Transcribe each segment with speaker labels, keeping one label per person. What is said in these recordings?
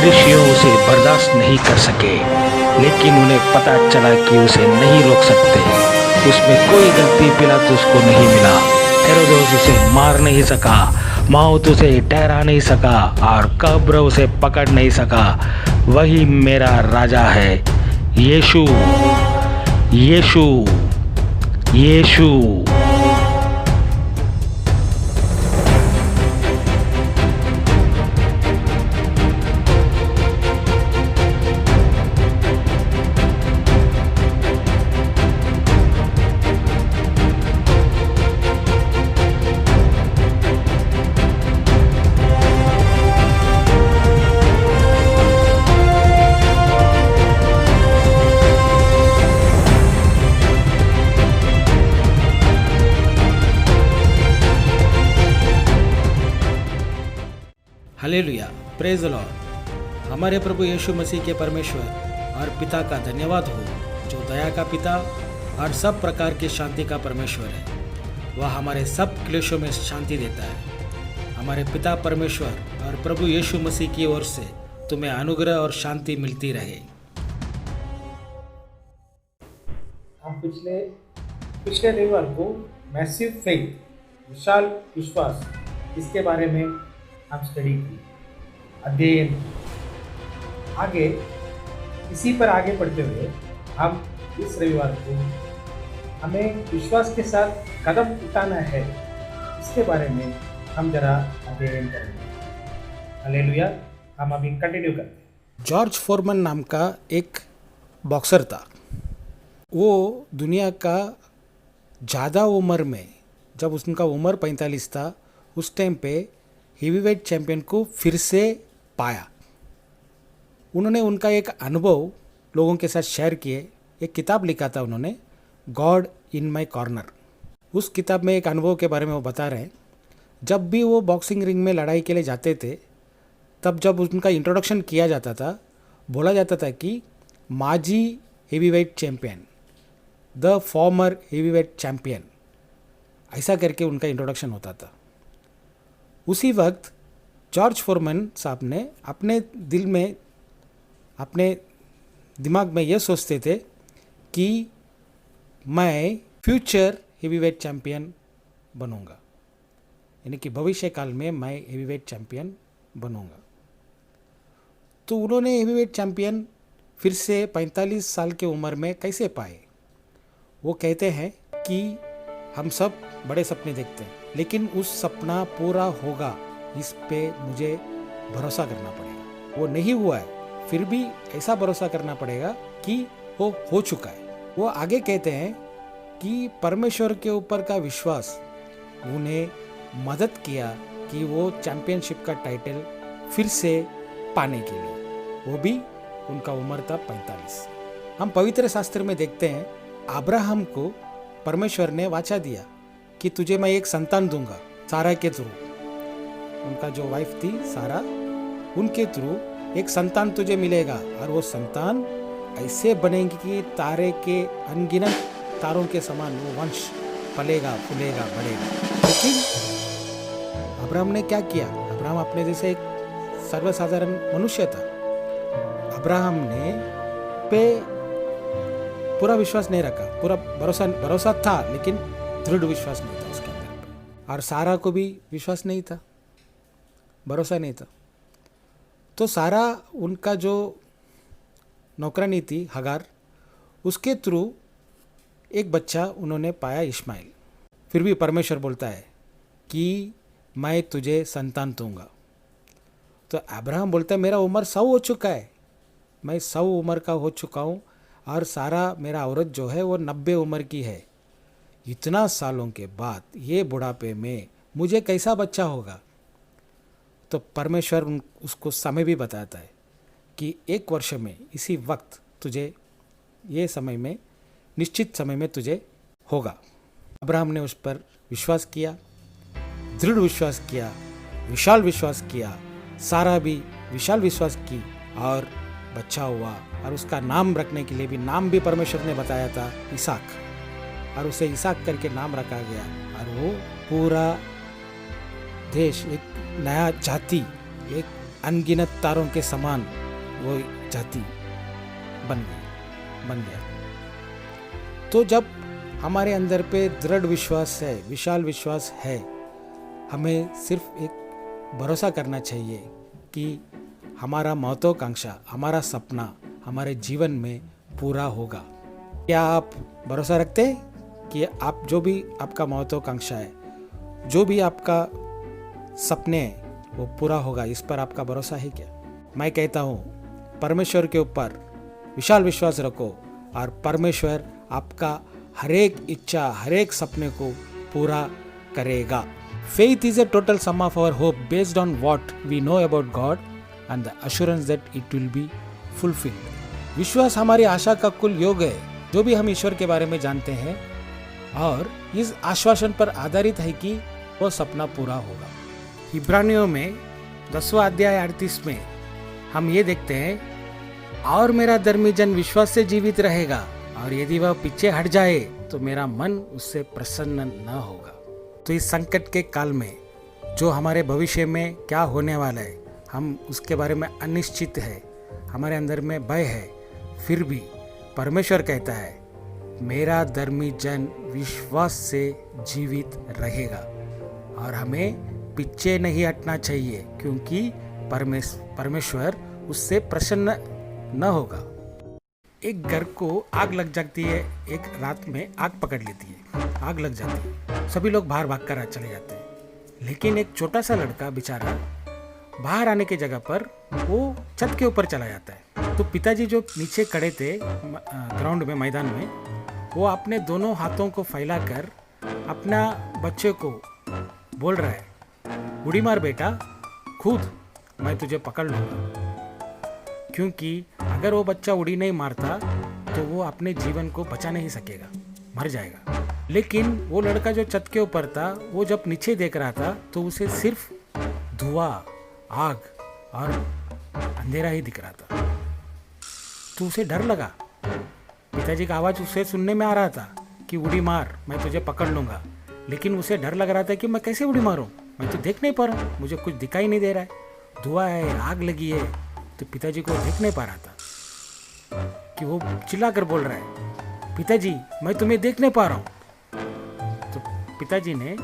Speaker 1: फरिसियों उसे बर्दाश्त नहीं कर सके, लेकिन उन्हें पता चला कि उसे नहीं रोक सकते। उसमें कोई गलती पिलातुस को नहीं मिला। हेरोदेस उसे मार नहीं सका, मौत उसे ठहरा नहीं सका और कब्र उसे पकड़ नहीं सका। वही मेरा राजा है, Yishu, Yishu, Yishu.
Speaker 2: Hallelujah, praise the lord. हमारे प्रभु यीशु मसीह के परमेश्वर और पिता का धन्यवाद हो, जो दया का पिता और सब प्रकार की शांति का परमेश्वर है। वह हमारे सब क्लेशों में शांति देता है। हमारे पिता परमेश्वर और प्रभु यीशु मसीह की ओर से तुम्हें अनुग्रह और शांति मिलती रहे।
Speaker 3: हम पिछले रविवार को मैसिव फेथ, विशाल विश्वास, इसके बारे में हम स्टडी की, अध्ययन। आगे इसी पर आगे बढ़ते हुए हम इस रविवार को हमें विश्वास के साथ कदम उठाना है, इसके बारे में हम जरा अध्ययन करेंगे। हालेलुया। हम अभी कंटिन्यू करते हैं।
Speaker 2: जॉर्ज फोरमन नाम का एक बॉक्सर था। वो दुनिया का ज़्यादा उम्र में, जब उनका उम्र 45 था, उस टाइम पे हेवीवेट चैंपियन को फिर से पाया। उन्होंने उनका एक अनुभव लोगों के साथ शेयर किए। एक किताब लिखा था उन्होंने, गॉड इन माई कॉर्नर। उस किताब में एक अनुभव के बारे में वो बता रहे हैं। जब भी वो बॉक्सिंग रिंग में लड़ाई के लिए जाते थे, तब जब उनका इंट्रोडक्शन किया जाता था, बोला जाता था कि माजी heavyweight champion, the former heavyweight champion, ऐसा करके उनका इंट्रोडक्शन होता था। उसी वक्त जॉर्ज फोरमन साहब ने अपने दिमाग में यह सोचते थे कि मैं फ्यूचर हेवीवेट चैंपियन बनूंगा, यानी कि भविष्य काल में मैं हेवीवेट चैंपियन बनूंगा। तो उन्होंने हेवीवेट चैंपियन फिर से 45 साल की उम्र में कैसे पाए? वो कहते हैं कि हम सब बड़े सपने देखते हैं, लेकिन उस सपना पूरा होगा, इस पे मुझे भरोसा करना पड़ेगा। वो नहीं हुआ है, फिर भी ऐसा भरोसा करना पड़ेगा कि वो हो चुका है। वो आगे कहते हैं कि परमेश्वर के ऊपर का विश्वास उन्हें मदद किया कि वो चैंपियनशिप का टाइटल फिर से पाने के लिए, वो भी उनका उम्र था 45। हम पवित्र शास्त्र में देखते हैं, अब्राहम को परमेश्वर ने वाचा दिया कि तुझे मैं एक संतान दूंगा, सारा के थ्रू। उनका जो वाइफ थी सारा, उनके थ्रू एक संतान तुझे मिलेगा, और वो संतान ऐसे बनेगी कि तारे के अनगिनत तारों के समान वो वंश पलेगा, फूलेगा, बढ़ेगा। लेकिन अब्राहम ने क्या किया? अब्राहम अपने जैसे एक सर्वसाधारण मनुष्य था। अब्राहम ने पे पूरा विश्वास नहीं रखा, पूरा भरोसा था, लेकिन दृढ़ विश्वास नहीं था उसके अंदर। और सारा को भी विश्वास नहीं था, भरोसा नहीं था। तो सारा, उनका जो नौकरानी थी हगार, उसके थ्रू एक बच्चा उन्होंने पाया, इस्माइल। फिर भी परमेश्वर बोलता है कि मैं तुझे संतान दूंगा। तो अब्राहम बोलता है मेरा उम्र 100 हो चुका है, मैं 100 उम्र का हो चुका हूँ, और सारा मेरा औरत जो है वो 90 उम्र की है। इतना सालों के बाद ये बुढ़ापे में मुझे कैसा बच्चा होगा? तो परमेश्वर उसको समय भी बताता है कि 1 वर्ष में, इसी वक्त तुझे, ये समय में, निश्चित समय में तुझे होगा। अब्राहम ने उस पर विश्वास किया, दृढ़ विश्वास किया, विशाल विश्वास किया। सारा भी विशाल विश्वास की और बच्चा हुआ, और उसका नाम रखने के लिए भी नाम भी परमेश्वर ने बताया था, इसहाक, और उसे इसहाक करके नाम रखा गया। और वो पूरा देश, एक नया जाति, एक अनगिनत तारों के समान वो जाति बन गया। तो जब हमारे अंदर पे दृढ़ विश्वास है, विशाल विश्वास है, हमें सिर्फ एक भरोसा करना चाहिए कि हमारा महत्वाकांक्षा, हमारा सपना हमारे जीवन में पूरा होगा। क्या आप भरोसा रखते हैं कि आप जो भी आपका महत्वाकांक्षा है, जो भी आपका सपने हैं, वो पूरा होगा? इस पर आपका भरोसा है क्या? मैं कहता हूँ परमेश्वर के ऊपर विशाल विश्वास रखो और परमेश्वर आपका हर एक इच्छा, हर एक सपने को पूरा करेगा। Faith is a total sum of our hope based on what we know about God and the assurance that it will be fulfilled. विश्वास हमारी आशा का कुल योग है, जो भी हम ईश्वर के बारे में जानते हैं, और इस आश्वासन पर आधारित है कि वो सपना पूरा होगा। इब्रानियों में 10वां अध्याय 38 में हम ये देखते हैं, और मेरा धर्मी जन विश्वास से जीवित रहेगा, और यदि वह पीछे हट जाए तो मेरा मन उससे प्रसन्न न होगा। तो इस संकट के काल में जो हमारे भविष्य में क्या होने वाला है, हम उसके बारे में अनिश्चित है, हमारे अंदर में भय है, फिर भी परमेश्वर कहता है मेरा धर्मी जन विश्वास से जीवित रहेगा, और हमें पीछे नहीं हटना चाहिए, क्योंकि परमेश्वर उससे प्रसन्न न होगा। एक घर को आग लग जाती है, एक रात में आग पकड़ लेती है, आग लग जाती है, सभी लोग बाहर भागकर चले जाते हैं, लेकिन एक छोटा सा लड़का बेचारा बाहर आने की जगह पर वो छत के ऊपर चला जाता है। तो पिताजी जो नीचे खड़े थे ग्राउंड में, मैदान में, वो अपने दोनों हाथों को फैलाकर अपना बच्चे को बोल रहा है, उड़ी मार बेटा, खुद मैं तुझे पकड़ लूँगा। क्योंकि अगर वो बच्चा उड़ी नहीं मारता तो वो अपने जीवन को बचा नहीं सकेगा, मर जाएगा। लेकिन वो लड़का जो छत के ऊपर था, वो जब नीचे देख रहा था तो उसे सिर्फ धुआं, आग और अंधेरा ही दिख रहा था। तो उसे डर लगा। पिताजी का आवाज़ उसे सुनने में आ रहा था कि उड़ी मार, मैं तुझे पकड़ लूँगा, लेकिन उसे डर लग रहा था कि मैं कैसे उड़ी मारूँ, मैं तो देख नहीं पा रहा हूँ, मुझे कुछ दिखाई नहीं दे रहा है, धुआं है, आग लगी है। तो पिताजी को देख नहीं पा रहा था कि वो चिल्लाकर बोल रहा है, पिताजी मैं तुम्हें देख नहीं पा रहा हूँ। तो पिताजी ने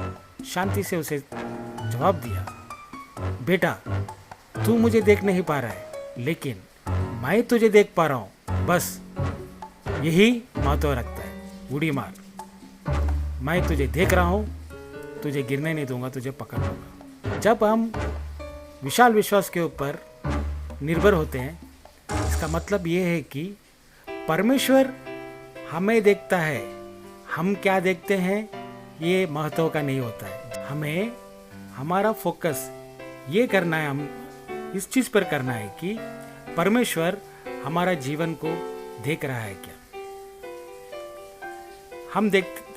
Speaker 2: शांति से उसे जवाब दिया, बेटा तू मुझे देख नहीं पा रहा है, लेकिन मैं तुझे देख पा रहा हूँ, बस यही महत्व रखता है, उड़ी मार, मैं तुझे देख रहा हूँ, तुझे गिरने नहीं दूंगा, तुझे पकड़ लूँगा। जब हम विशाल विश्वास के ऊपर निर्भर होते हैं, इसका मतलब ये है कि परमेश्वर हमें देखता है, हम क्या देखते हैं ये महत्व का नहीं होता है। हमें हमारा फोकस ये करना है, हम इस चीज़ पर करना है कि परमेश्वर हमारा जीवन को देख रहा है क्या।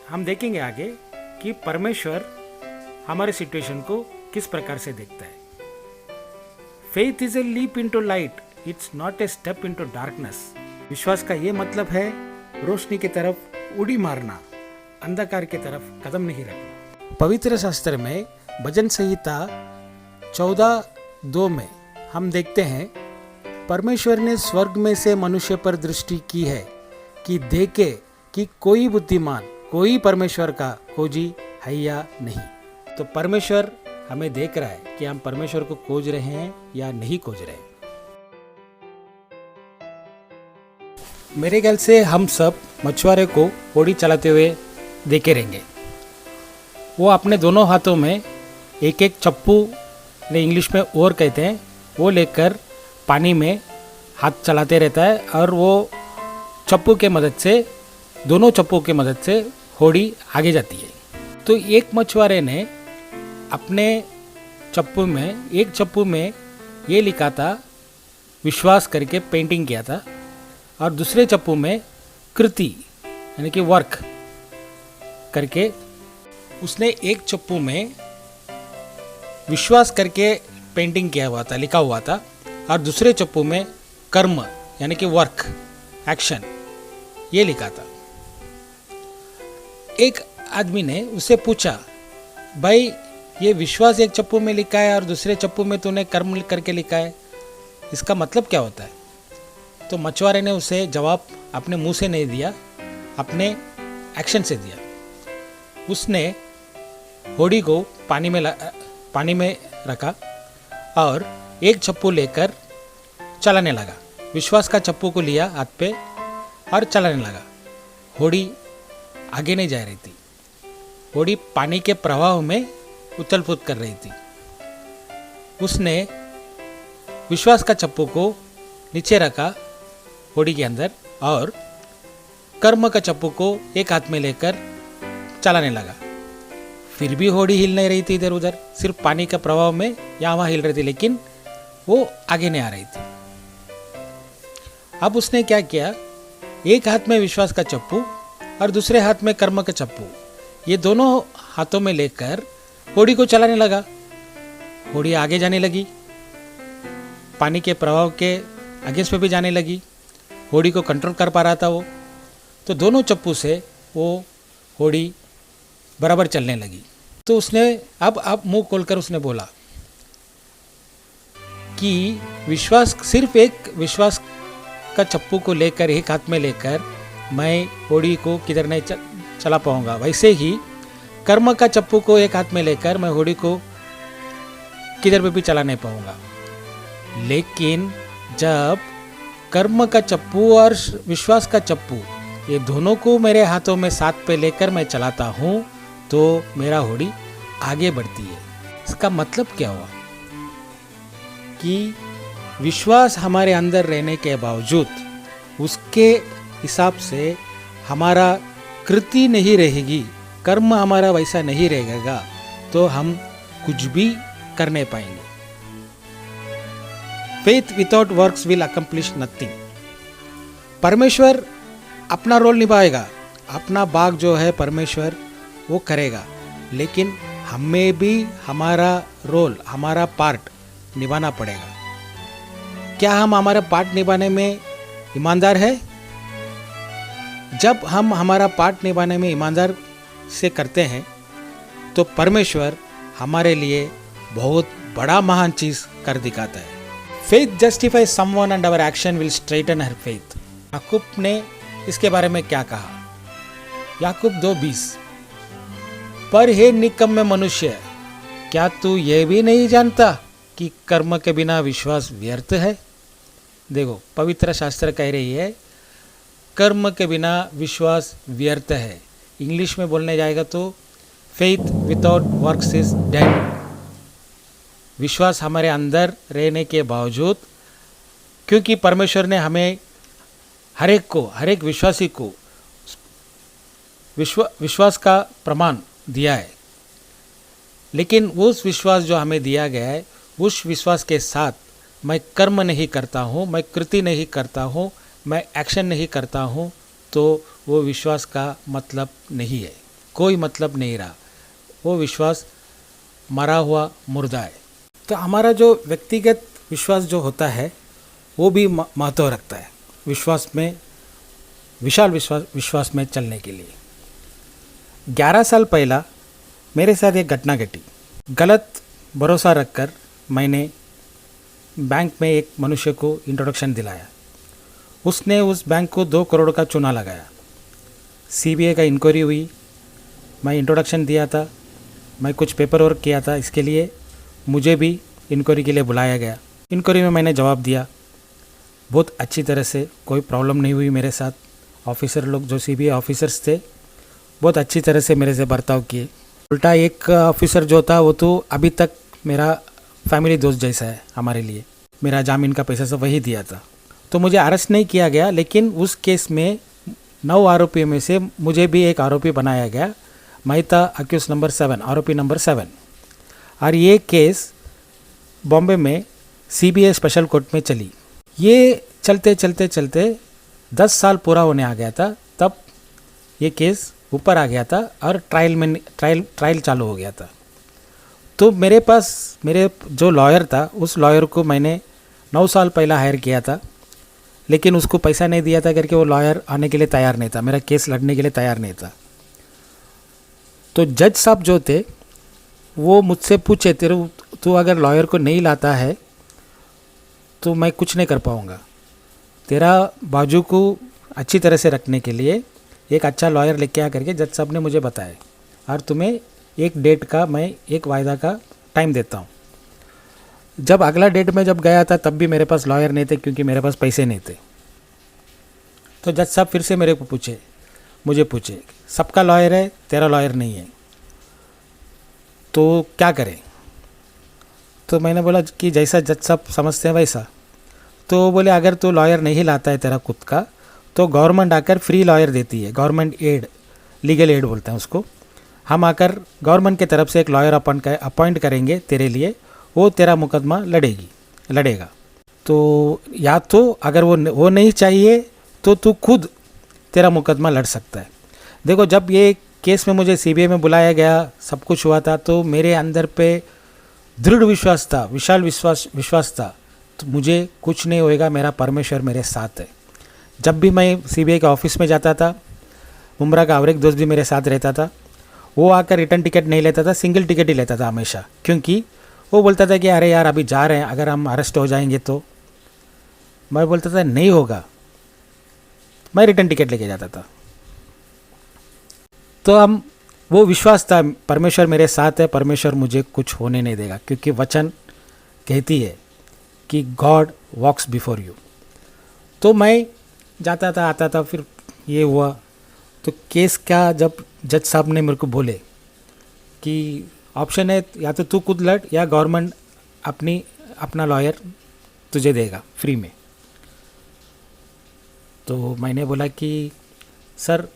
Speaker 2: हम देखेंगे आगे कि परमेश्वर हमारे सिचुएशन को किस प्रकार से देखता है। Faith is a leap into light. It's not a step into darkness. विश्वास का ये मतलब है रोशनी की तरफ उड़ी मारना, अंधकार की तरफ कदम नहीं रखना। पवित्र शास्त्र में भजन संहिता 14:2 में हम देखते हैं, परमेश्वर ने स्वर्ग में से मनुष्य पर दृष्टि की है कि देखे कि कोई बुद्धिमान, कोई परमेश्वर का खोजी है या नहीं। तो परमेश्वर हमें देख रहा है कि हम परमेश्वर को खोज रहे हैं या नहीं खोज रहे हैं। मेरे ख्याल से हम सब मछुआरे को होड़ी चलाते हुए देखे रहेंगे। वो अपने दोनों हाथों में एक एक चप्पू, ने इंग्लिश में ओर कहते हैं, वो लेकर पानी में हाथ चलाते रहता है, और वो चप्पू के मदद से, दोनों चप्पू के मदद से होड़ी आगे जाती है। तो एक मछुआरे ने अपने चप्पू में, एक चप्पू में ये लिखा था, विश्वास करके पेंटिंग किया था, और दूसरे चप्पू में कृति यानी कि वर्क करके, उसने एक चप्पू में विश्वास करके पेंटिंग किया हुआ था, लिखा हुआ था, और दूसरे चप्पू में कर्म यानी कि वर्क, एक्शन, ये लिखा था। एक आदमी ने उससे पूछा, भाई ये विश्वास एक चप्पू में लिखा है और दूसरे चप्पू में तूने कर्म करके लिखा है, इसका मतलब क्या होता है? तो मछुआरे ने उसे जवाब अपने मुंह से नहीं दिया, अपने एक्शन से दिया। उसने होड़ी को पानी में रखा और एक चप्पू लेकर चलाने लगा। विश्वास का चप्पू को लिया हाथ पे और चलाने लगा। होड़ी आगे नहीं जा रही थी, होड़ी पानी के प्रवाह में उथल पुथल कर रही थी। उसने विश्वास का चप्पू को नीचे रखा होड़ी के अंदर और कर्म का चप्पू को एक हाथ में लेकर चलाने लगा। फिर भी होड़ी हिल नहीं रही थी इधर उधर, सिर्फ पानी का प्रभाव में यहाँ वहाँ हिल रही थी, लेकिन वो आगे नहीं आ रही थी। अब उसने क्या किया, एक हाथ में विश्वास का चप्पू और दूसरे हाथ में कर्म का चप्पू, ये दोनों हाथों में लेकर होड़ी को चलाने लगा। होड़ी आगे जाने लगी, पानी के प्रभाव के अगेंस्ट में भी जाने लगी। होड़ी को कंट्रोल कर पा रहा था वो, तो दोनों चप्पू से वो होड़ी बराबर चलने लगी। तो उसने अब मुंह खोलकर उसने बोला कि सिर्फ एक विश्वास का चप्पू को लेकर, एक हाथ में लेकर मैं होड़ी को किधर नहीं चला पाऊंगा, वैसे ही कर्म का चप्पू को एक हाथ में लेकर मैं होड़ी को किधर पे भी चला नहीं पाऊंगा। लेकिन जब कर्म का चप्पू और विश्वास का चप्पू ये दोनों को मेरे हाथों में साथ पे लेकर मैं चलाता हूँ तो मेरा होड़ी आगे बढ़ती है। इसका मतलब क्या हुआ कि विश्वास हमारे अंदर रहने के बावजूद उसके हिसाब से हमारा कृति नहीं रहेगी, कर्म हमारा वैसा नहीं रहेगा, तो हम कुछ भी कर नहीं पाएंगे। Faith without works will accomplish nothing. परमेश्वर अपना रोल निभाएगा, अपना भाग जो है परमेश्वर वो करेगा, लेकिन हमें भी हमारा रोल, हमारा पार्ट निभाना पड़ेगा। क्या हम हमारा पार्ट निभाने में ईमानदार है? जब हम हमारा पार्ट निभाने में ईमानदार से करते हैं तो परमेश्वर हमारे लिए बहुत बड़ा महान चीज कर दिखाता है। Faith justifies someone and our action will straighten her faith. Yakub ने इसके बारे में क्या कहा? याकूब 2:20, पर हे निकम्मे मनुष्य, क्या तू ये भी नहीं जानता कि कर्म के बिना विश्वास व्यर्थ है? देखो, पवित्र शास्त्र कह रही है कर्म के बिना विश्वास व्यर्थ है। इंग्लिश में बोलने जाएगा तो faith without works is dead. विश्वास हमारे अंदर रहने के बावजूद, क्योंकि परमेश्वर ने हमें हर एक विश्वासी को विश्वास का प्रमाण दिया है, लेकिन उस विश्वास जो हमें दिया गया है उस विश्वास के साथ मैं कर्म नहीं करता हूँ, मैं कृति नहीं करता हूँ, मैं एक्शन नहीं करता हूँ, तो वो विश्वास का मतलब नहीं है, कोई मतलब नहीं रहा। वो विश्वास मरा हुआ मुर्दा है। तो हमारा जो व्यक्तिगत विश्वास जो होता है वो भी महत्व रखता है विश्वास में, विशाल विश्वास में चलने के लिए। 11 साल पहला मेरे साथ एक घटना घटी। गलत भरोसा रखकर मैंने बैंक में एक मनुष्य को इंट्रोडक्शन दिलाया। उसने उस बैंक को 2 करोड़ का चूना लगाया। सीबीआई का इंक्वायरी हुई, मैं इंट्रोडक्शन दिया था, मैं कुछ पेपर वर्क किया था, इसके लिए मुझे भी इंक्वायरी के लिए बुलाया गया। इंक्वायरी में मैंने जवाब दिया बहुत अच्छी तरह से, कोई प्रॉब्लम नहीं हुई मेरे साथ। ऑफिसर लोग जो सीबीआई ऑफिसर्स थे बहुत अच्छी तरह से मेरे से बर्ताव किए। उल्टा एक ऑफिसर जो था वो तो अभी तक मेरा फैमिली दोस्त जैसा है हमारे लिए। मेरा जामीन का पैसा सब वही दिया था। तो मुझे अरेस्ट नहीं किया गया, लेकिन उस केस में 9 आरोपियों में से मुझे भी एक आरोपी बनाया गया। मैं था अक्यूज नंबर 7, आरोपी नंबर 7। और ये केस बॉम्बे में सीबीआई स्पेशल कोर्ट में चली। ये चलते चलते चलते 10 साल पूरा होने आ गया था, तब ये केस ऊपर आ गया था और ट्रायल चालू हो गया था। तो मेरे जो लॉयर था उस लॉयर को मैंने 9 साल पहला हायर किया था, लेकिन उसको पैसा नहीं दिया था करके वो लॉयर आने के लिए तैयार नहीं था, मेरा केस लड़ने के लिए तैयार नहीं था। तो जज साहब जो थे वो मुझसे पूछे तेरे तू अगर लॉयर को नहीं लाता है तो मैं कुछ नहीं कर पाऊँगा। तेरा बाजू को अच्छी तरह से रखने के लिए एक अच्छा लॉयर लेके आ करके जज साहब ने मुझे बताया और तुम्हें एक डेट का मैं एक वायदा का टाइम देता हूँ। जब अगला डेट में जब गया था तब भी मेरे पास लॉयर नहीं थे क्योंकि मेरे पास पैसे नहीं थे। तो जज साहब फिर से मुझे पूछे सबका लॉयर है तेरा लॉयर नहीं है तो क्या करें। तो मैंने बोला कि जैसा जज साहब समझते हैं वैसा। तो वो बोले अगर तू लॉयर नहीं लाता है तेरा खुद का तो गवर्नमेंट आकर फ्री लॉयर देती है, गवर्नमेंट एड, लीगल एड बोलते हैं उसको। हम आकर गवर्नमेंट की तरफ से एक लॉयर अपॉइंट करेंगे तेरे लिए, वो तेरा मुकदमा लड़ेगा। तो या तो अगर वो नहीं चाहिए तो तू खुद तेरा मुकदमा लड़ सकता है। देखो जब ये केस में मुझे सीबीआई में बुलाया गया, सब कुछ हुआ था, तो मेरे अंदर पे दृढ़ विश्वास था, विशाल विश्वास था। तो मुझे कुछ नहीं होएगा, मेरा परमेश्वर मेरे साथ है। जब भी मैं सीबीआई के ऑफिस में जाता था, मुमरा का और एक दोस्त भी मेरे साथ रहता था। वो आकर रिटर्न टिकट नहीं लेता था, सिंगल टिकट ही लेता था हमेशा, क्योंकि वो बोलता था कि अरे यार अभी जा रहे हैं, अगर हम अरेस्ट हो जाएंगे तो। मैं बोलता था नहीं होगा, मैं रिटर्न टिकट लेके जाता था। तो हम वो विश्वास था, परमेश्वर मेरे साथ है, परमेश्वर मुझे कुछ होने नहीं देगा, क्योंकि वचन कहती है कि गॉड वॉक्स बिफोर यू। तो मैं जाता था आता था, फिर ये हुआ। तो केस का जब जज साहब ने मेरे को बोले कि ऑप्शन है या तो तू खुद लड़ या गवर्नमेंट अपना लॉयर तुझे देगा फ्री में। तो मैंने बोला कि सर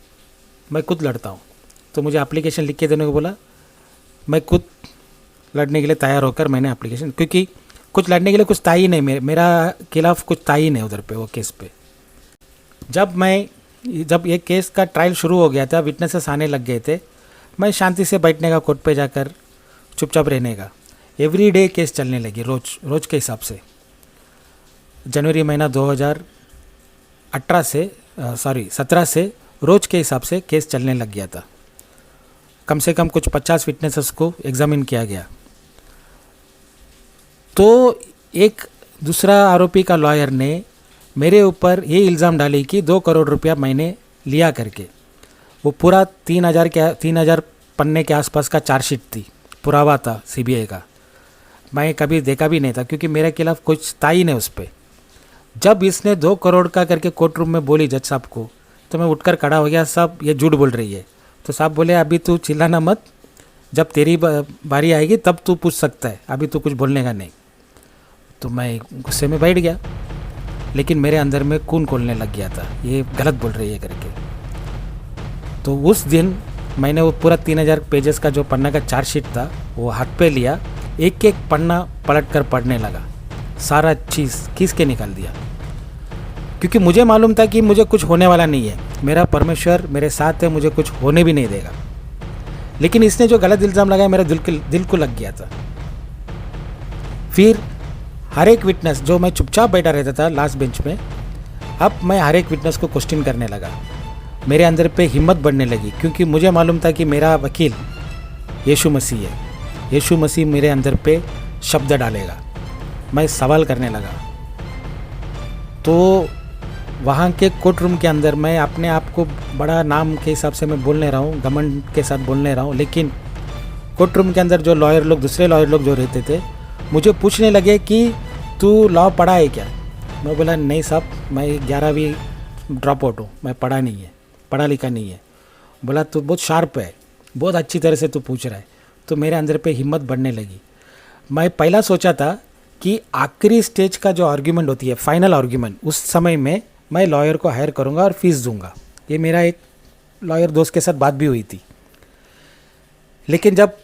Speaker 2: मैं खुद लड़ता हूँ। तो मुझे एप्लीकेशन लिख के देने को बोला। मैं खुद लड़ने के लिए तैयार होकर मैंने एप्लीकेशन, क्योंकि कुछ लड़ने के लिए कुछ था ही नहीं, मेरा खिलाफ कुछ था ही नहीं उधर पे, वो केस पे। जब ये केस का ट्रायल शुरू हो गया था, विटनेसेस आने लग गए थे, मैं शांति से बैठने का, कोर्ट पे जाकर चुपचाप रहने का। एवरी डे केस चलने लगी, रोज के हिसाब से। जनवरी महीना 2017 से रोज के हिसाब से केस चलने लग गया था। कम से कम कुछ 50 विटनेसेस को एग्जामिन किया गया। तो एक दूसरा आरोपी का लॉयर ने मेरे ऊपर ये इल्ज़ाम डाली कि 2 करोड़ रुपया मैंने लिया करके। वो पूरा 3000 पन्ने के आसपास का चार्जशीट थी, पुरावा था सीबीआई का। मैं कभी देखा भी नहीं था, क्योंकि मेरे खिलाफ कुछ था ही नहीं उस पर। जब इसने 2 करोड़ का करके कोर्ट रूम में बोली जज साहब को, तो मैं उठकर खड़ा हो गया। साहब ये झूठ बोल रही है। तो साहब बोले अभी तू चिल्लाना मत, जब तेरी बारी आएगी तब तू पूछ सकता है, अभी तू कुछ बोलने का नहीं। तो मैं गुस्से में बैठ गया, लेकिन मेरे अंदर में खून खोलने लग गया था, ये गलत बोल रही है करके। तो उस दिन मैंने वो पूरा 3000 पेजेस का जो पन्ना का चार्जशीट था वो हाथ पे लिया, एक एक पन्ना पलट कर पढ़ने लगा, सारा चीज़ खींच के निकाल दिया। क्योंकि मुझे मालूम था कि मुझे कुछ होने वाला नहीं है, मेरा परमेश्वर मेरे साथ है, मुझे कुछ होने भी नहीं देगा। लेकिन इसने जो गलत इल्ज़ाम लगाया मेरा दिल को लग गया था। फिर हर एक विटनेस, जो मैं चुपचाप बैठा रहता था लास्ट बेंच में, अब मैं हर एक विटनेस को क्वेश्चन करने लगा। मेरे अंदर पे हिम्मत बढ़ने लगी, क्योंकि मुझे मालूम था कि मेरा वकील यीशु मसीह है। यीशु मसीह मेरे अंदर पे शब्द डालेगा। मैं सवाल करने लगा। तो वहाँ के कोर्ट रूम के अंदर मैं अपने आप को बड़ा नाम के हिसाब से मैं बोलने रहा हूँ, घमंड के साथ बोलने रहा हूँ। लेकिन कोर्ट रूम के अंदर जो दूसरे लॉयर लोग जो रहते थे, मुझे पूछने लगे कि तू लॉ पढ़ा है क्या। मैं बोला नहीं साहब, मैं 11वीं ड्रॉप आउट हूँ, मैं पढ़ा लिखा नहीं है। बोला तू बहुत शार्प है, बहुत अच्छी तरह से तू पूछ रहा है। तो मेरे अंदर पे हिम्मत बढ़ने लगी। मैं पहला सोचा था कि आखिरी स्टेज का जो आर्ग्यूमेंट होती है, फाइनल आर्ग्यूमेंट, उस समय में मैं लॉयर को हायर करूँगा और फीस दूंगा। ये मेरा एक लॉयर दोस्त के साथ बात भी हुई थी। लेकिन जब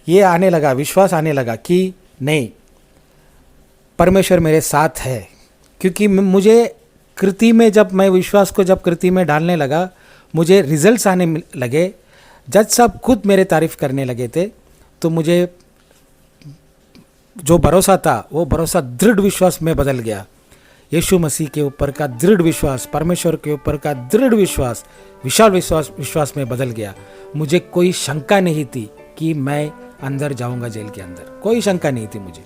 Speaker 2: ये आने लगा, विश्वास आने लगा कि नहीं, परमेश्वर मेरे साथ है, क्योंकि मुझे कृति में, जब मैं विश्वास को जब कृति में डालने लगा, मुझे रिजल्ट्स आने लगे। जज साहब खुद मेरे तारीफ़ करने लगे थे। तो मुझे जो भरोसा था, वो भरोसा दृढ़ विश्वास में बदल गया। यीशु मसीह के ऊपर का दृढ़ विश्वास, परमेश्वर के ऊपर का दृढ़ विश्वास, विशाल विश्वास में बदल गया। मुझे कोई शंका नहीं थी कि मैं अंदर जाऊंगा जेल के अंदर, कोई शंका नहीं थी मुझे।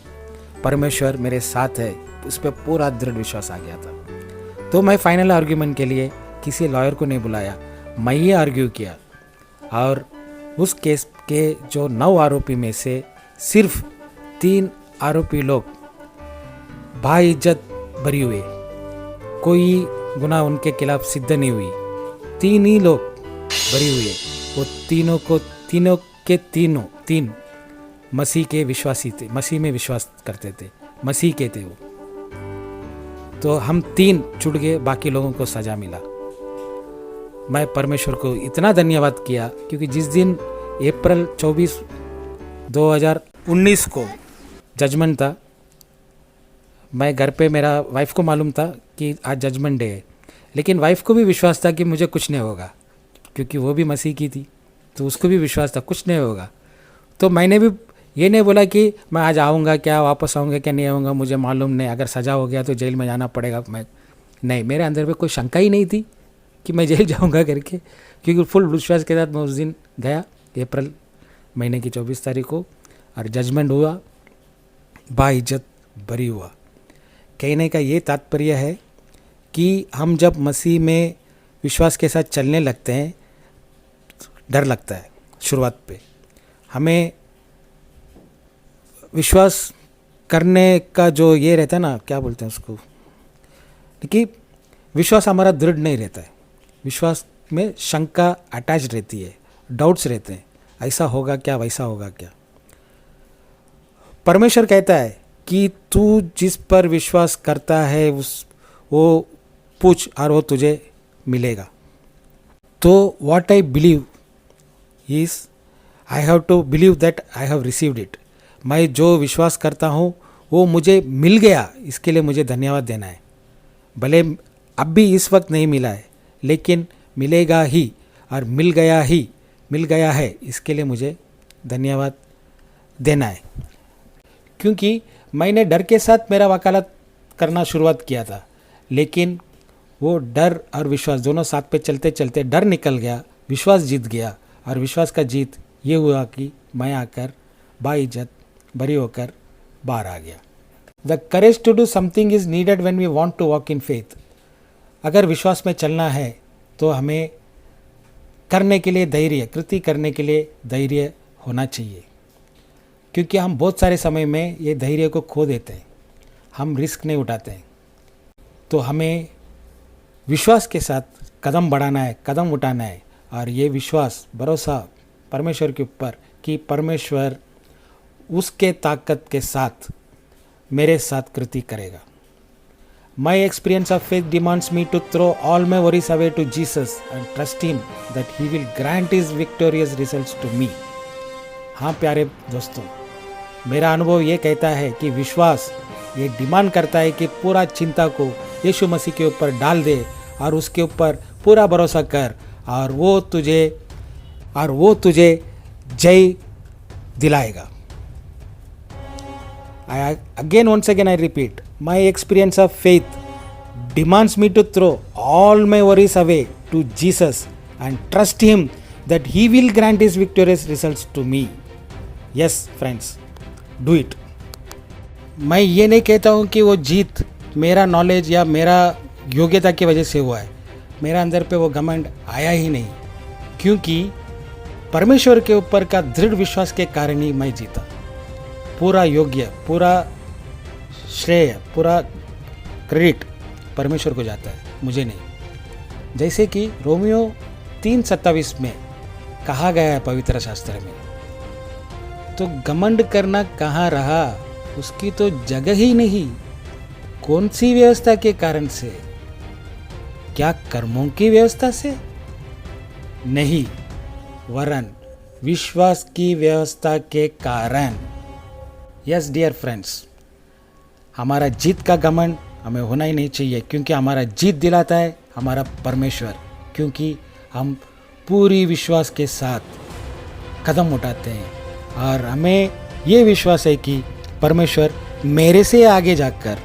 Speaker 2: परमेश्वर मेरे साथ है, उस पर पूरा दृढ़ विश्वास आ गया था। तो मैं फाइनल आर्ग्यूमेंट के लिए किसी लॉयर को नहीं बुलाया, मैं ही आर्ग्यू किया। और उस केस के जो 9 आरोपी में से सिर्फ 3 आरोपी लोग बाइज्जत बरी हुए, कोई गुनाह उनके खिलाफ सिद्ध नहीं हुई। 3 ही लोग बरी हुए, वो तीन मसीह के विश्वासी थे, मसीह में विश्वास करते थे, मसीह के थे वो। तो हम 3 छूट गए, बाकी लोगों को सजा मिला। मैं परमेश्वर को इतना धन्यवाद किया क्योंकि जिस दिन अप्रैल 24, 2019 को जजमेंट था, मैं घर पे, मेरा वाइफ को मालूम था कि आज जजमेंट डे है, लेकिन वाइफ को भी विश्वास था कि मुझे कुछ नहीं होगा क्योंकि वो भी मसीह की थी, तो उसको भी विश्वास था कुछ नहीं होगा। तो मैंने भी ये नहीं बोला कि मैं आज आऊँगा क्या, वापस आऊँगा क्या, नहीं आऊँगा, मुझे मालूम नहीं, अगर सज़ा हो गया तो जेल में जाना पड़ेगा। मैं नहीं, मेरे अंदर में कोई शंका ही नहीं थी कि मैं जेल जाऊँगा करके, क्योंकि फुल विश्वास के साथ मैं उस दिन गया अप्रैल महीने की 24 तारीख को, और जजमेंट हुआ, बाइज्जत बरी हुआ। कहने का ये तात्पर्य है कि हम जब मसीह में विश्वास के साथ चलने लगते हैं, डर लगता है शुरुआत पे, हमें विश्वास करने का जो ये रहता है ना, क्या बोलते हैं उसको, कि विश्वास हमारा दृढ़ नहीं रहता है, विश्वास में शंका अटैच रहती है, डाउट्स रहते हैं, ऐसा होगा क्या, वैसा होगा क्या। परमेश्वर कहता है कि तू जिस पर विश्वास करता है वो पूछ और वो तुझे मिलेगा। तो what I believe is I have to believe that I have received it. मैं जो विश्वास करता हूँ वो मुझे मिल गया, इसके लिए मुझे धन्यवाद देना है। भले अब भी इस वक्त नहीं मिला है, लेकिन मिलेगा ही, और मिल गया है, इसके लिए मुझे धन्यवाद देना है। क्योंकि मैंने डर के साथ मेरा वकालत करना शुरुआत किया था, लेकिन वो डर और विश्वास दोनों साथ पे चलते चलते डर निकल गया, विश्वास जीत गया, और विश्वास का जीत ये हुआ कि मैं आकर बाइज्जत बरी होकर बाहर आ गया। The courage to do something is needed when we want to walk in faith. अगर विश्वास में चलना है तो हमें करने के लिए धैर्य, कृति करने के लिए धैर्य होना चाहिए, क्योंकि हम बहुत सारे समय में ये धैर्य को खो देते हैं, हम रिस्क नहीं उठाते हैं। तो हमें विश्वास के साथ कदम बढ़ाना है, कदम उठाना है, और ये विश्वास, भरोसा परमेश्वर के ऊपर कि परमेश्वर उसके ताकत के साथ मेरे साथ कृति करेगा। My experience of faith demands me to throw all my worries away to Jesus and trust Him that He will grant His victorious results to me. हाँ प्यारे दोस्तों, मेरा अनुभव ये कहता है कि विश्वास ये डिमांड करता है कि पूरा चिंता को यीशु मसीह के ऊपर डाल दे और उसके ऊपर पूरा भरोसा कर, और वो तुझे जय दिलाएगा। Once again I repeat, my experience of faith demands me to throw all my worries away to Jesus and trust Him that He will grant His victorious results to me. Yes friends, do it. मैं ये नहीं कहता हूँ कि वो जीत मेरा knowledge या मेरा योग्यता की वजह से हुआ है, मेरा अंदर पे वो घमंड आया ही नहीं, क्योंकि परमेश्वर के ऊपर का दृढ़ विश्वास के कारण ही मैं जीता। पूरा योग्य, पूरा श्रेय, पूरा क्रेडिट परमेश्वर को जाता है, मुझे नहीं। जैसे कि रोमियो 3:27 में कहा गया है पवित्र शास्त्र में, तो घमंड करना कहाँ रहा, उसकी तो जगह ही नहीं। कौन सी व्यवस्था के कारण से? क्या कर्मों की व्यवस्था से? नहीं, वरन विश्वास की व्यवस्था के कारण। यस डियर फ्रेंड्स, हमारा जीत का घमंड हमें होना ही नहीं चाहिए, क्योंकि हमारा जीत दिलाता है हमारा परमेश्वर, क्योंकि हम पूरी विश्वास के साथ कदम उठाते हैं, और हमें ये विश्वास है कि परमेश्वर मेरे से आगे जाकर,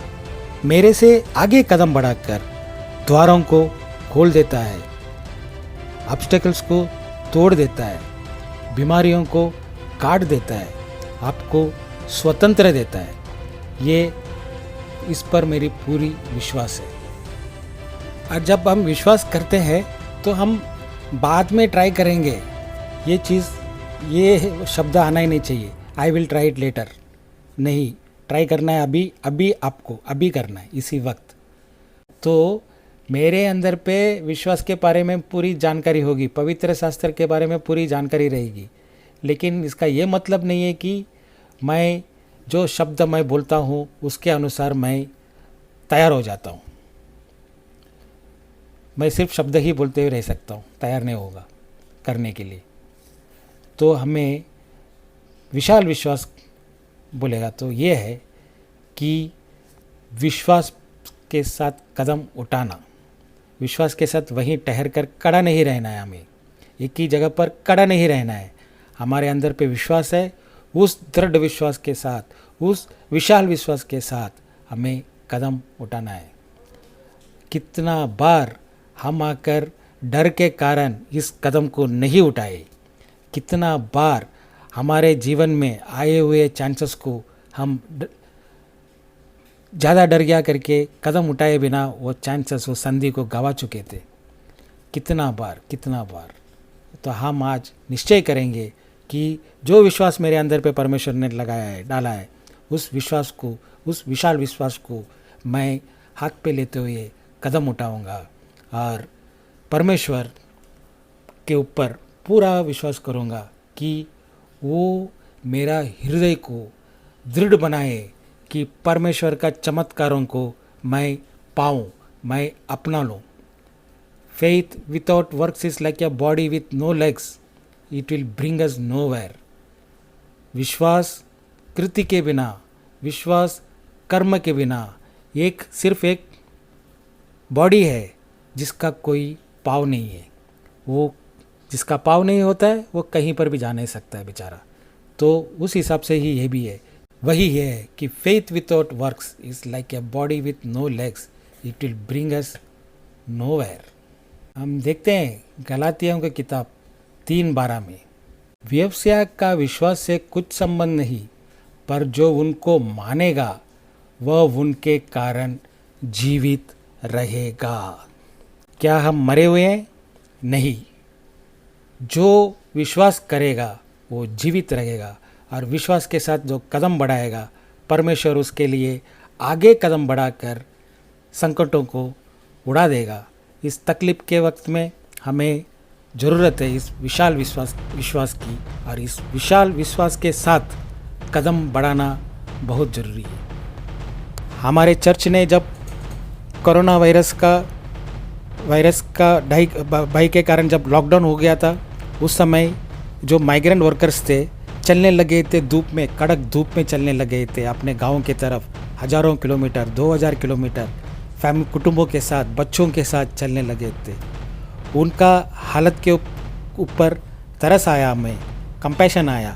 Speaker 2: मेरे से आगे कदम बढ़ाकर द्वारों को खोल देता है, ऑब्स्टेकल्स को तोड़ देता है, बीमारियों को काट देता है, आपको स्वतंत्र देता है। ये इस पर मेरी पूरी विश्वास है। और जब हम विश्वास करते हैं तो हम बाद में ट्राई करेंगे। ये शब्द आना ही नहीं चाहिए, I will try it later. नहीं, ट्राई करना है अभी, अभी आपको अभी करना है, इसी वक्त। तो मेरे अंदर पे विश्वास के बारे में पूरी जानकारी होगी, पवित्र शास्त्र के बारे में पूरी जानकारी रहेगी, लेकिन इसका ये मतलब नहीं है कि मैं जो शब्द मैं बोलता हूँ उसके अनुसार मैं तैयार हो जाता हूँ। मैं सिर्फ शब्द ही बोलते हुए रह सकता हूँ, तैयार नहीं होगा करने के लिए। तो हमें विशाल विश्वास बोलेगा तो ये है कि विश्वास के साथ कदम उठाना, विश्वास के साथ वहीं ठहर कर खड़ा नहीं रहना है। हमें एक ही जगह पर खड़ा नहीं रहना है। हमारे अंदर पे विश्वास है, उस दृढ़ विश्वास के साथ, उस विशाल विश्वास के साथ हमें कदम उठाना है। कितना बार हम आकर डर के कारण इस कदम को नहीं उठाए, कितना बार हमारे जीवन में आए हुए चांसेस को हम ज़्यादा डर गया करके कदम उठाए बिना वो चांसेस, वो संधि को गवा चुके थे। कितना बार। तो हम आज निश्चय करेंगे कि जो विश्वास मेरे अंदर पे परमेश्वर ने लगाया है, डाला है, उस विश्वास को, उस विशाल विश्वास को मैं हाथ पे लेते हुए कदम उठाऊंगा और परमेश्वर के ऊपर पूरा विश्वास करूंगा कि वो मेरा हृदय को दृढ़ बनाए कि परमेश्वर का चमत्कारों को मैं पाऊँ, मैं अपना लूँ। Faith without works is like a body with no legs, it will bring us nowhere. विश्वास कृति के बिना, विश्वास कर्म के बिना सिर्फ एक बॉडी है जिसका कोई पाँव नहीं है। वो जिसका पाँव नहीं होता है वो कहीं पर भी जा नहीं सकता है बेचारा। तो उस हिसाब से ही ये भी है, वही है कि faith without works is like a body with no legs, it will bring us nowhere. हम देखते हैं गलातियों की किताब 3:12 में, व्यवसाय का विश्वास से कुछ संबंध नहीं, पर जो उनको मानेगा वह उनके कारण जीवित रहेगा। क्या हम मरे हुए हैं? नहीं। जो विश्वास करेगा वो जीवित रहेगा, और विश्वास के साथ जो कदम बढ़ाएगा परमेश्वर उसके लिए आगे कदम बढ़ाकर संकटों को उड़ा देगा। इस तकलीफ के वक्त में हमें ज़रूरत है इस विशाल विश्वास की, और इस विशाल विश्वास के साथ कदम बढ़ाना बहुत ज़रूरी है। हमारे चर्च ने जब कोरोना वायरस का भय के कारण जब लॉकडाउन हो गया था, उस समय जो माइग्रेंट वर्कर्स थे चलने लगे थे धूप में, कड़क धूप में चलने लगे थे अपने गाँव के तरफ, हज़ारों किलोमीटर, 2000 किलोमीटर कुटुंबों के साथ, बच्चों के साथ चलने लगे थे। उनका हालत के ऊपर तरस आया, हमें कंपैशन आया।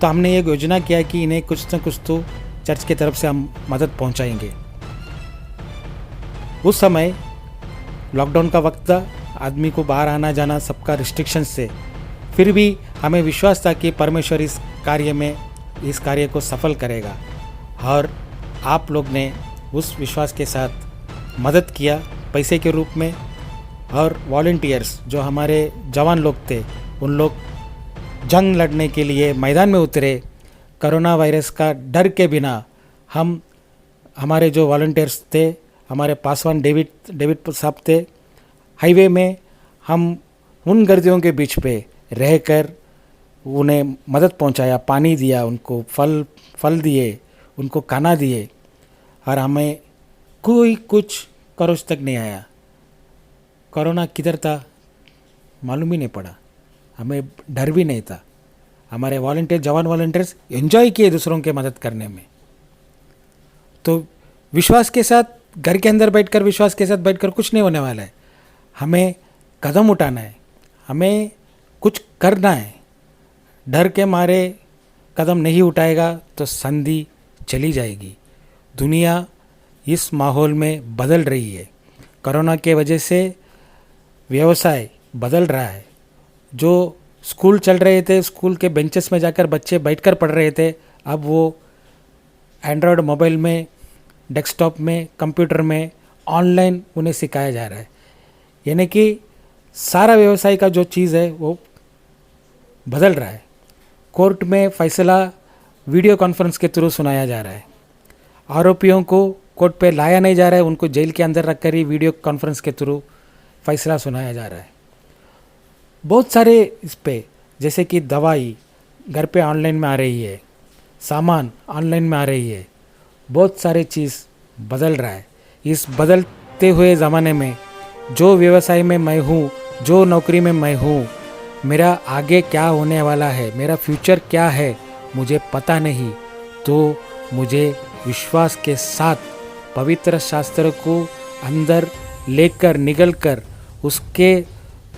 Speaker 2: तो हमने ये योजना किया कि इन्हें कुछ न कुछ तो चर्च की तरफ से हम मदद पहुंचाएंगे। उस समय लॉकडाउन का वक्त था, आदमी को बाहर आना जाना सबका रिस्ट्रिक्शंस से, फिर भी हमें विश्वास था कि परमेश्वर इस कार्य को सफल करेगा। और आप लोग ने उस विश्वास के साथ मदद किया पैसे के रूप में, और वॉलंटियर्स जो हमारे जवान लोग थे उन लोग जंग लड़ने के लिए मैदान में उतरे। कोरोना वायरस का डर के बिना हमारे जो वॉलंटियर्स थे, हमारे पासवान डेविड साहब थे, हाईवे में हम उन गर्दियों के बीच पे रहकर उन्हें मदद पहुंचाया, पानी दिया, उनको फल दिए, उनको खाना दिए, और हमें कोई कुछ करोज तक नहीं आया। कोरोना किधर था मालूम ही नहीं पड़ा, हमें डर भी नहीं था। हमारे जवान वॉलंटियर्स एंजॉय किए दूसरों के मदद करने में। तो विश्वास के साथ घर के अंदर बैठकर, विश्वास के साथ बैठकर कुछ नहीं होने वाला है। हमें कदम उठाना है, हमें कुछ करना है। डर के मारे कदम नहीं उठाएगा तो संधि चली जाएगी। दुनिया इस माहौल में बदल रही है। कोरोना के वजह से व्यवसाय बदल रहा है। जो स्कूल चल रहे थे, स्कूल के बेंचेस में जाकर बच्चे बैठकर पढ़ रहे थे, अब वो एंड्रॉयड मोबाइल में, डेस्कटॉप में, कंप्यूटर में ऑनलाइन उन्हें सिखाया जा रहा है। यानी कि सारा व्यवसाय का जो चीज़ है वो बदल रहा है। कोर्ट में फैसला वीडियो कॉन्फ्रेंस के थ्रू सुनाया जा रहा है। आरोपियों को कोर्ट पे लाया नहीं जा रहा है, उनको जेल के अंदर रखकर ही वीडियो कॉन्फ्रेंस के थ्रू फैसला सुनाया जा रहा है। बहुत सारे इस पे, जैसे कि दवाई घर पे ऑनलाइन में आ रही है, सामान ऑनलाइन में आ रही है, बहुत सारे चीज़ बदल रहा है। इस बदलते हुए ज़माने में जो व्यवसाय में मैं हूँ, जो नौकरी में मैं हूँ, मेरा आगे क्या होने वाला है, मेरा फ्यूचर क्या है, मुझे पता नहीं। तो मुझे विश्वास के साथ पवित्र शास्त्र को अंदर लेकर निगल कर उसके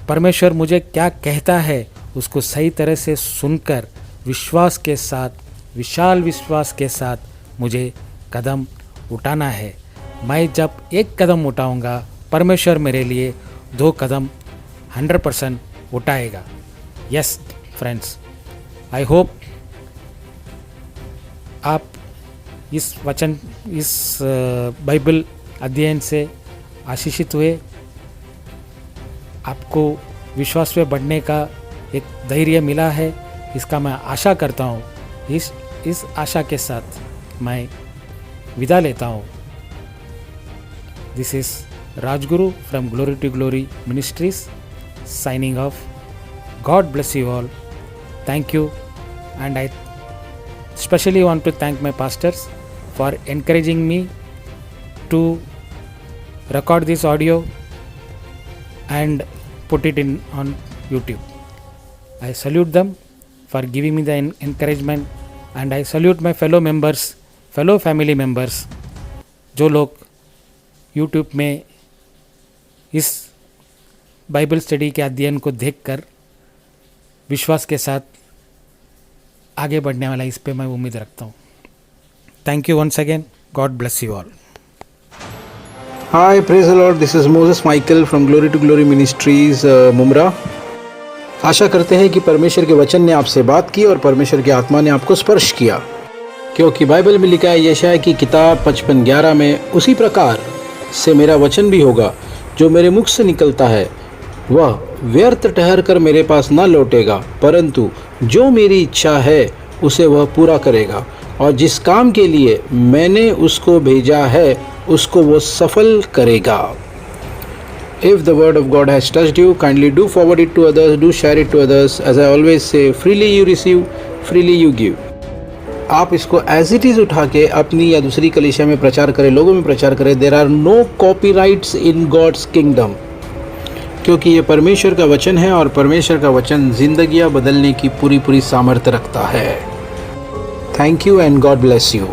Speaker 2: परमेश्वर मुझे क्या कहता है उसको सही तरह से सुनकर विश्वास के साथ, विशाल विश्वास के साथ मुझे कदम उठाना है। मैं जब एक कदम उठाऊंगा, परमेश्वर मेरे लिए 2 कदम 100% उठाएगा। यस फ्रेंड्स, आई होप आप इस वचन, इस बाइबल अध्ययन से आशीषित हुए। आपको विश्वास में बढ़ने का एक धैर्य मिला है, इसका मैं आशा करता हूँ। इस आशा के साथ मैं विदा लेता हूँ। This is Rajguru from glory to glory ministries signing off. God bless you all. Thank you, and I especially want to thank my pastors for encouraging me to record this audio and put it in on YouTube. I salute them for giving me the encouragement, and I salute my fellow members, fellow family members जो लोग YouTube में इस Bible study के अध्ययन को देखकर विश्वास के साथ आगे बढ़ने वाला, इस पे मैं उम्मीद रखता हूँ। Thank you once again. God bless you all.
Speaker 4: Hi, praise the Lord. This is Moses Michael from Glory to Glory Ministries, Mumbra. आशा करते हैं कि परमेश्वर के वचन ने आपसे बात की और परमेश्वर की आत्मा ने आपको स्पर्श किया, क्योंकि बाइबल में लिखा है यशायाह की किताब 55:11 में, उसी प्रकार से मेरा वचन भी होगा जो मेरे मुख से निकलता है, वह व्यर्थ ठहर कर मेरे पास न लौटेगा, परंतु जो मेरी इच्छा है उसे वह पूरा करेगा, और जिस काम के लिए मैंने उसको भेजा है उसको वो सफल करेगा. If the word of God has touched you, kindly do forward it to others, do share it to others. As I always say, freely you receive, freely you give. आप इसको एज इट इज़ उठा के अपनी या दूसरी कलीसिया में प्रचार करें, लोगों में प्रचार करें. There are no copyrights in God's kingdom, क्योंकि ये परमेश्वर का वचन है और परमेश्वर का वचन जिंदगियां बदलने की पूरी सामर्थ्य रखता है. Thank you and God bless you.